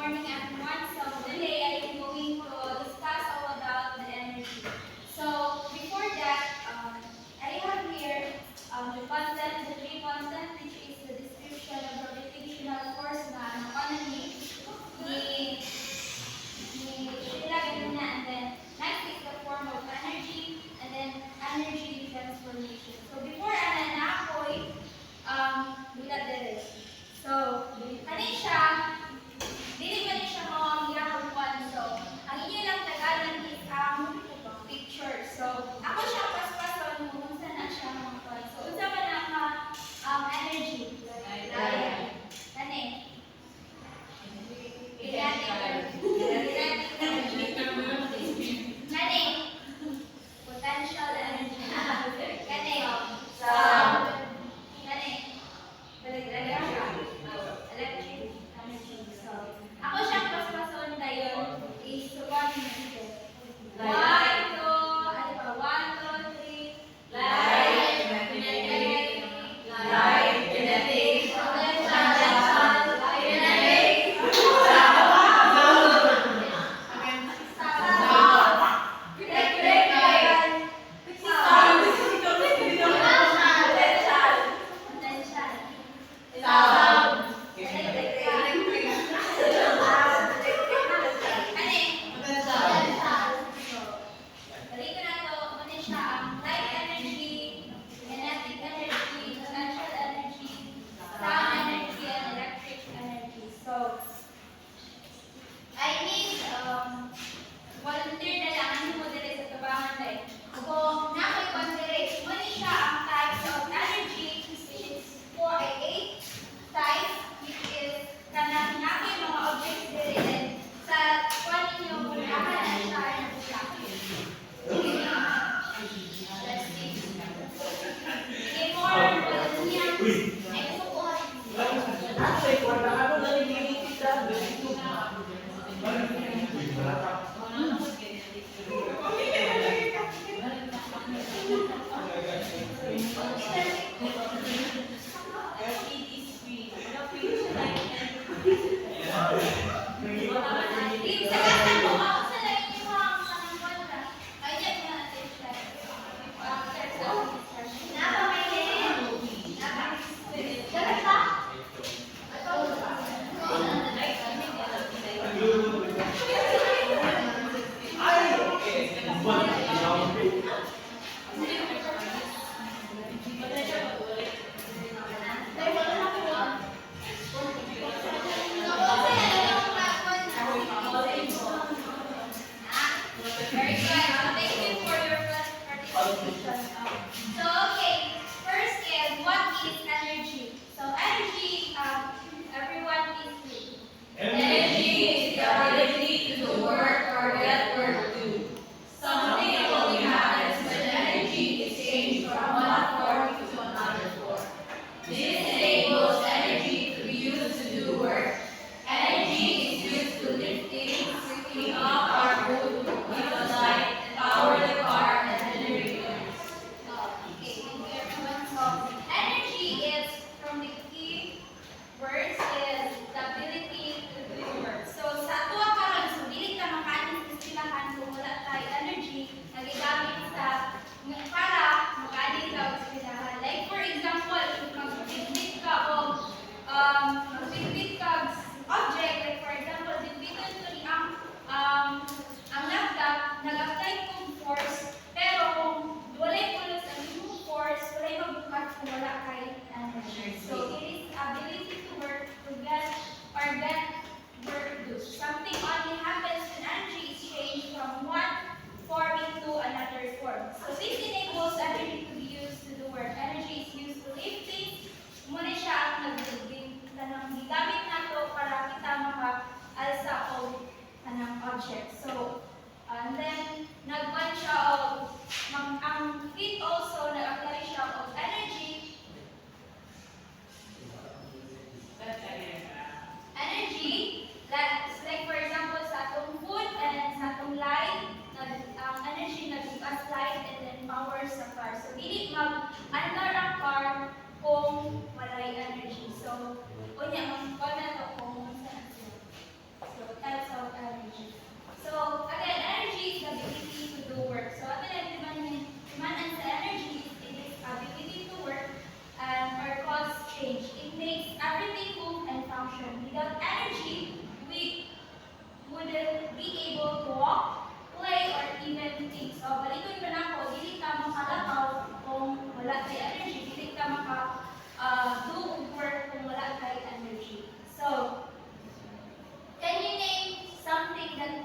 morning everyone. So today I am going to discuss all about the energy. So before that, I have here the content, the three content, which is the description of gravitational force na economy ni Sheila Ganina, and then next is the form of energy, and then energy transformation. So before na ako'y bulat dire. So, kani siya, dili man siya mao ang iyang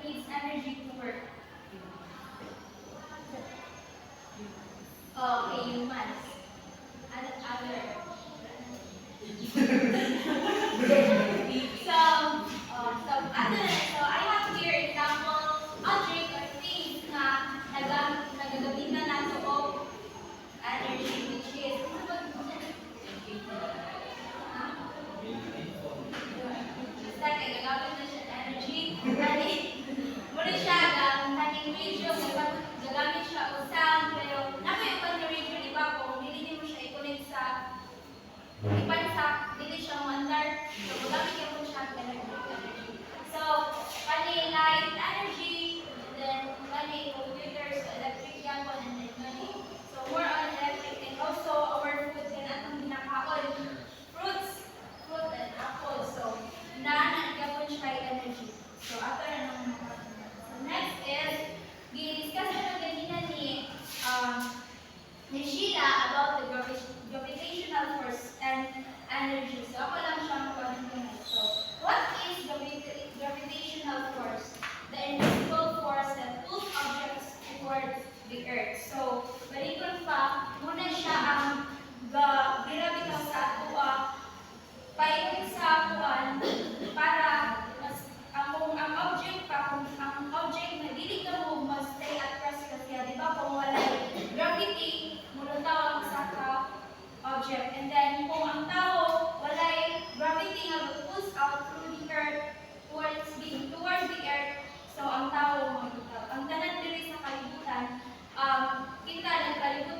needs energy to work? Okay, humans. And other. So I have here example object or things na nagagamitan nato og energy which is basta kay gagamit na siya energy. Kani muna siya kaning radio gagamit siya og sound pero nakoy pag radio di ba kung dili mo siya i-connect sa ipansa dili siya mandar so gagamit ka po siya ng energy. So kani light energy and then kani computers electric yan po and then kani so more on electric and also our food kan atong ginakaon fruit and apple so na-gyapon siya energy. So after so next is gi-discuss na ganina ni Sheila about the gravitational force and energy. So ako lang siya magpapaliwanag. So what is gravitational force? The invisible force that pulls objects towards the earth. So balikon pa muna siya ang gravitaw sa atua paingon sa kuan para ang object na dili ka mo stay at rest kasi di ba kung wala gravity mulutaw ang sa object and then kung ang tao wala gravity nga pulls out through the earth towards the earth so ang tao magutaw ang tanan diri sa kalibutan kita nagkalibutan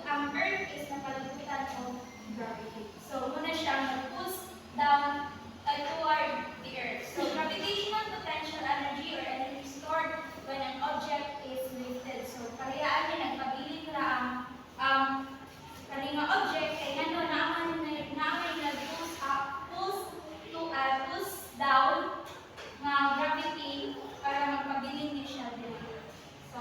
ang earth is nakalibutan of gravity. So, muna siya mag-push down toward the earth. So, gravitational potential energy or energy stored when an object is lifted. So, kariyaan niya nagpabilin na ang kaninga object ay ano naman nag-push up, push down na gravity para magpabilin niya siya dito. So,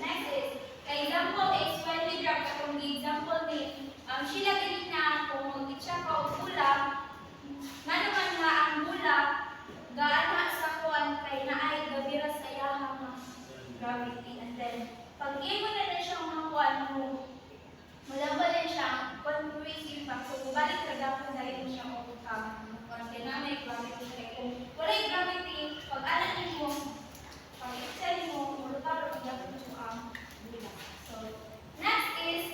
next is, example is when we drop kung example ni sila ganit na kung mag-itsa ka o bulak, naman nga ang bulak, gaana sa kuwan kay naay gabira sa iyahang gravity. And then, pag mo na siyang makuan mo, malabalan siya, conclusive pa. So, balik ka dapat na rin siya overcome. Kaya namin gravity siya. Kung wala yung gravity, pag anak niyo mo, pag itsa mo, mulutaro, dapat siya ang bulak. So, next is,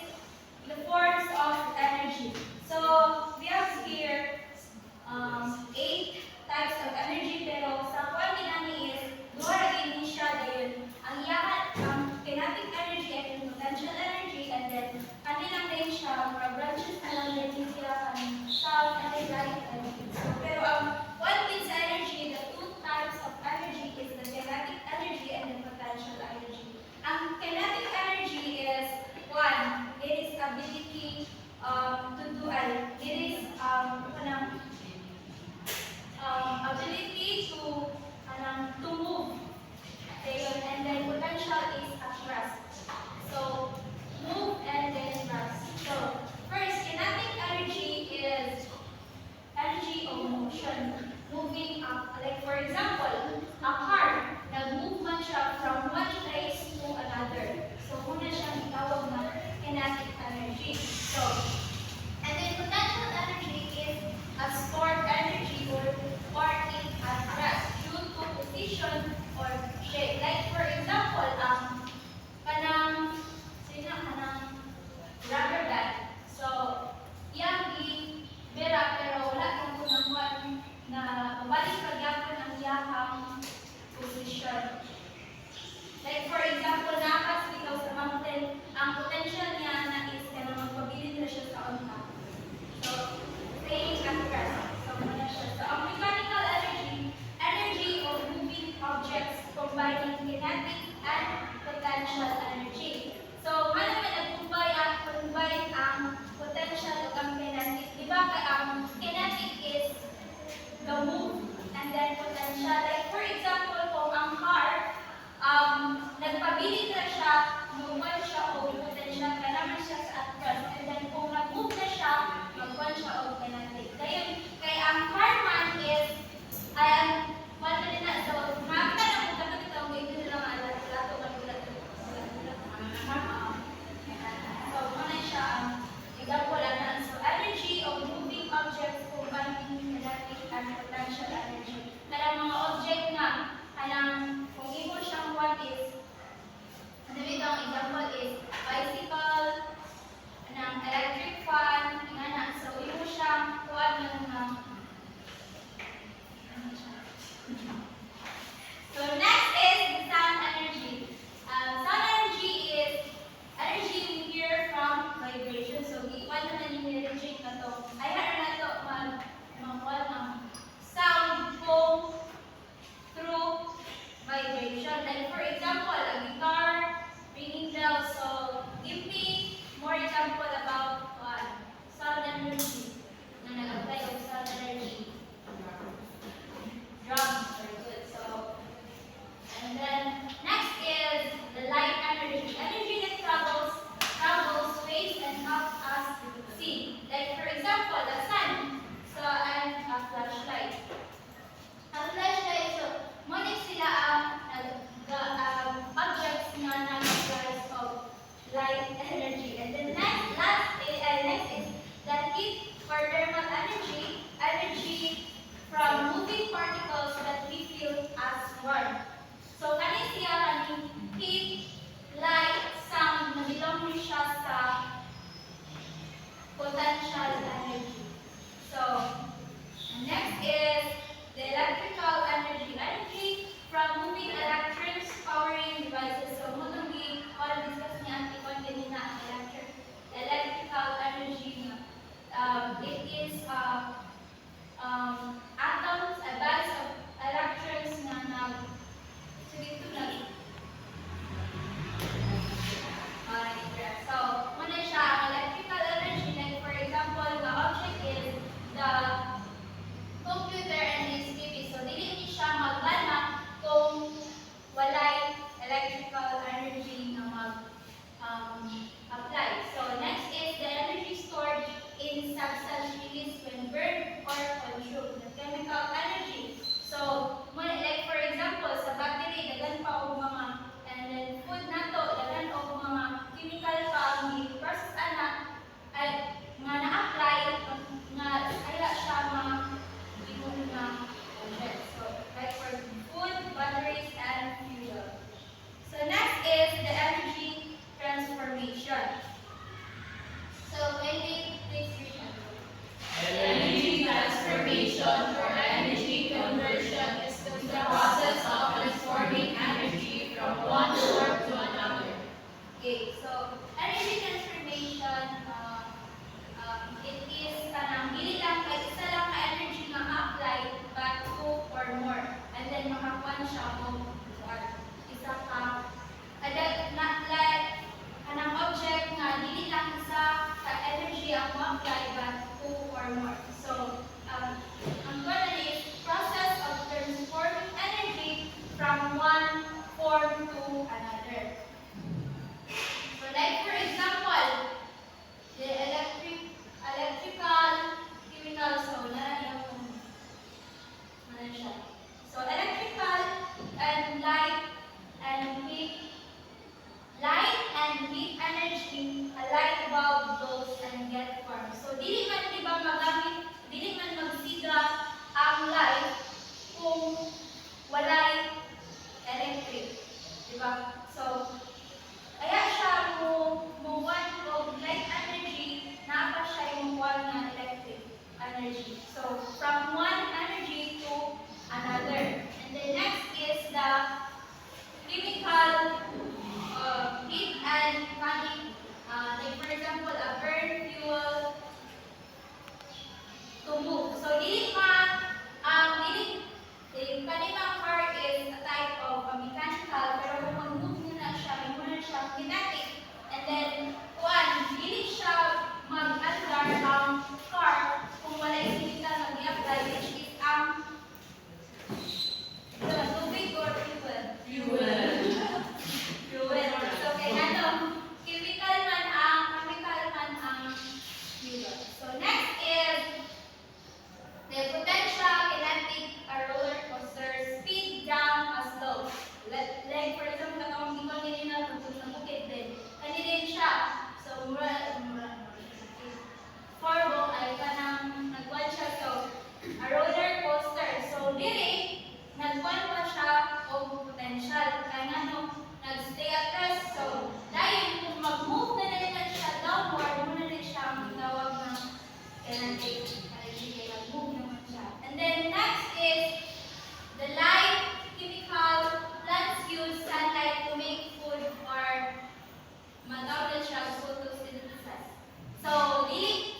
the forms of energy. So we have here 8 types of energy pero sa kwan ni is duha ra gid siya dayon ang kinetic energy and potential energy and then kanilang din siya mga branches na lang din sila sound and light energy. So, pero one is energy, the two types of energy is the kinetic energy and the potential energy. Ang kinetic energy is one, it is ability to do it is ability to move. And then potential is at rest. So move and then rest. So first, kinetic energy is energy of motion, moving up. Like for example, a car, nag-move man siya from one place to another. So muna siyang itawag na kinetic energy. So, and then potential energy is a stored energy or it at rest due to position or shape. Like for example, kanang rubber band. So, yang bera pero wala kang kunamuan na mabalik pagyapon ang iyahang position. Like for example, nakas dito sa mountain, ang potential niya na is na magpabilin na siya sa unta. So, staying at rest. So, muna siya. So, ang mechanical energy of moving objects combining kinetic and potential energy. So, ano may nag-combine ang potential at ang kinetic. Diba ang kinetic is the move and then potential. Like for example, kung ang car, nagpabilin na siya, mag-1 siya o potential ka naman siya sa atras. And then kung nag-move na siya, mag-1 siya o kinetic. Kaya ang car man is, ay ang, so, magkana siya mo isa ka ada na like kanang object nga dili lang isa ka energy ang ma-apply but two or more. So ang goal is process of transforming energy from one form to another. So like for example, the electrical, chemical, so siya. So electrical and heat energy, a light bulb glows and get warm. So dili man di ba magamit, dili man magsiga ang light kung walay electric, di ba? So kaya siya mo one of light energy, na pa siya yung one na electric energy. So from one energy to another. And then next is the chemical heat and cutting. Like for example, a burn fuel to move. So dili yung kanimang car is a type of mechanical, pero kung mag-move muna siya, may muna siya kinetic. And then, dili siya mag-andar ang car kung wala yung chemical mag-i-apply, which is tubig or fuel? Fuel. So, kaya chemical man ang fuel. So, next is the potential kinetic a roller coaster speed down as slow. Like for example, katong ikaw din na tungkol sa bukid din. Kani din siya. So, forbo ay kanang nagkuhan siya. So, a roller coaster. So, dili, nagkuhan pa siya o potential. Kaya nga nag-stay at rest. So, dahil kung mag-move na naman siya downward, muna rin siya ang tawag ng kinetic energy. Kaya mag-move naman siya. And then, next is the light chemical. Plants use sunlight to make food or matawag siya photosynthesis. So, dili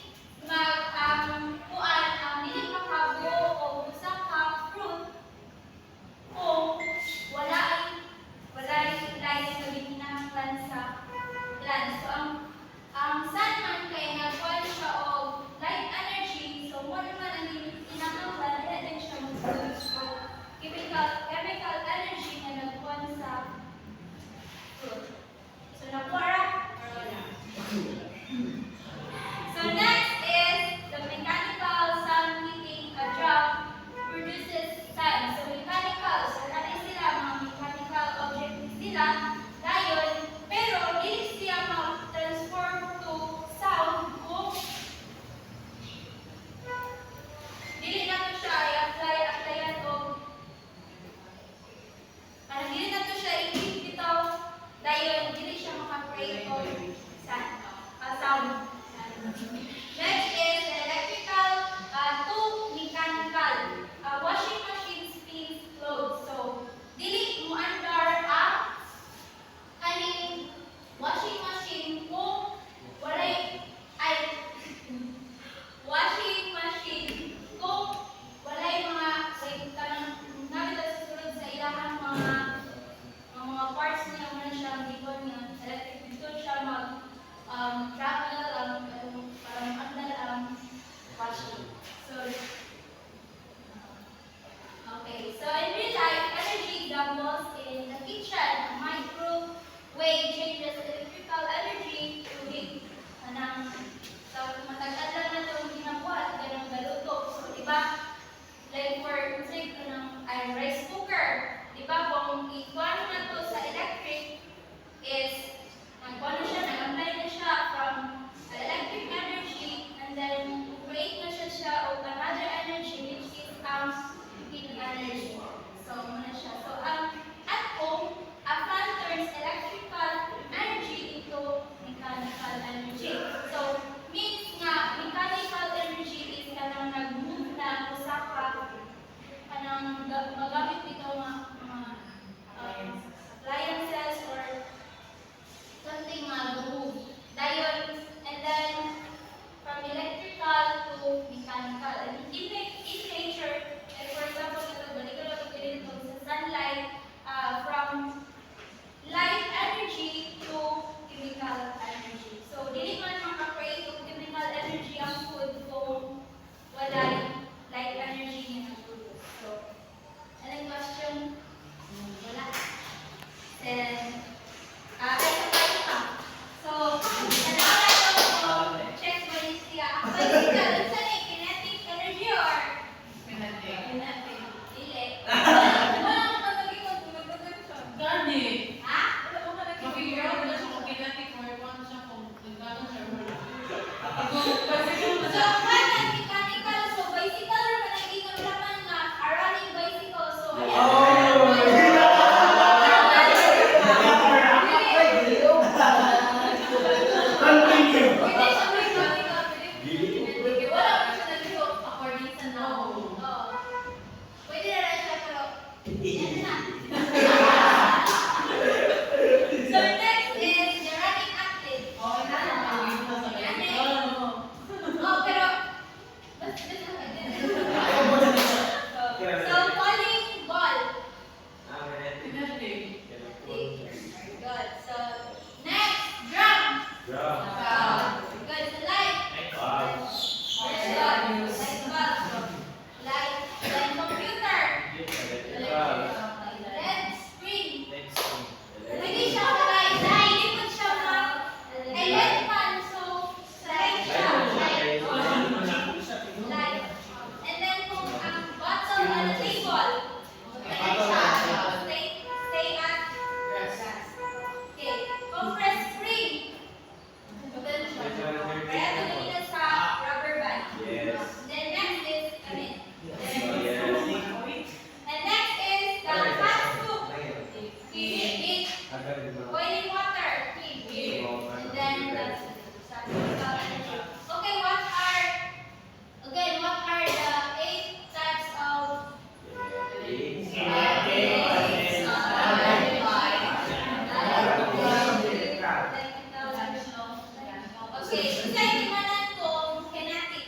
dili makabo o usa ka fruit Yan na. So next is the running active. Oh, pero so calling ball. Very good. So next drum. Good. So light. Very good. Light bulb. Light. Then computer. Then screen. Hindi siya light. Hindi po siya light pan. So light siya. Light. And then kung ang bottom on the table. Stay at okay. Compress spring. Kaya tumingin sa rubber band. Then next is, and next is the hot soup. Heat. Boiling water. Heat. And then that's it. Okay, what are the 8 types of okay, isa yung manan kong kinetic.